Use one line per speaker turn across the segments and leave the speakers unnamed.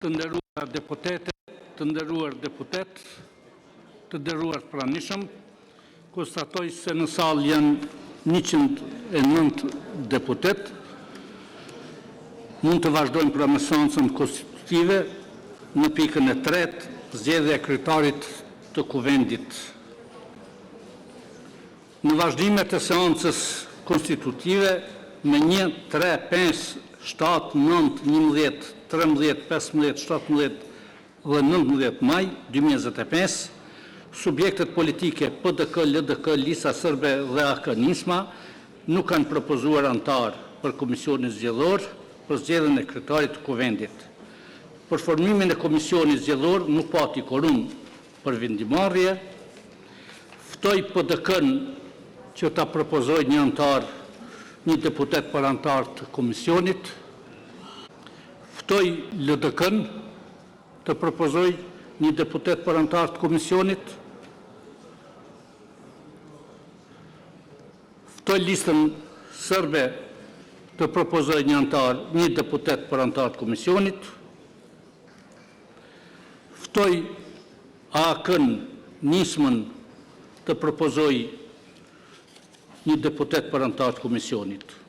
Të nderuar deputete, të nderuar deputet, të nderuar pranishëm, konstatoj se në salë janë 109 deputet. Mund të vazhdojmë pra me seancën konstitutive në pikën e 3, zgjedhja e kryetarit të kuvendit. Në vazhdimet e seancës konstitutive me 1, 3, 5, 7, 9, 11, 13, 15, 17 dhe 19 maj 2025, subjektet politike PDK, LDK, Lista Sërbe dhe AK-Nisma nuk kanë propozuar antar për komisionin zgjedhor për zgjedhjen e kryetarit të kuvendit. Për formimin e komisionit zgjedhor nuk pati korum për vendimarrje. Ftoj PDK-n që ta propozoj një antar, një deputet për antar të komisionit. Ftoj LDK-n të propozoj një deputet për antar të komisionit. Ftoj Listën Sërbe të propozoj një antar, një deputet për antar të komisionit. Ftoj AK-n Nismën të propozoj një deputet për antar të komisionit.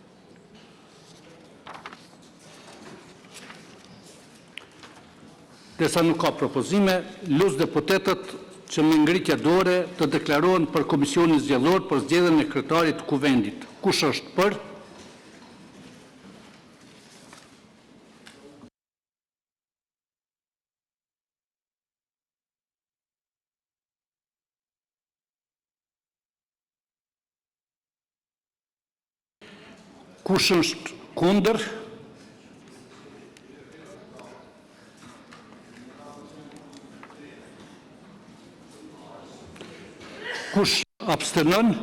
Desa nuk ka propozime, lus deputetët që me ngritje dore të deklarohen për komisionin zgjedhor për zgjedhjen e kryetarit të kuvendit. Kush është për? Kush është kundër? Kush abstenon?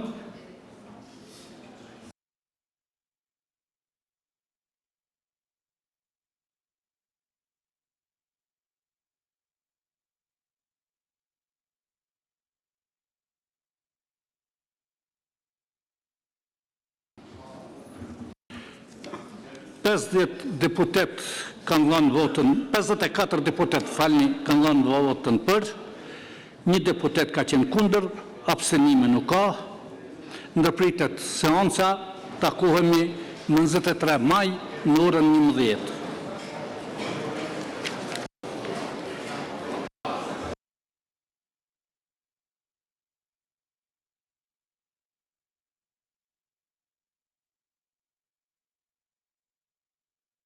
Deputet kanë dhënë votën, 54 deputet kanë dhënë votën për, një deputet ka qenë kundër, abstenime nuk ka. Ndërpritet seanca, takohemi në 23 maj në orën 11.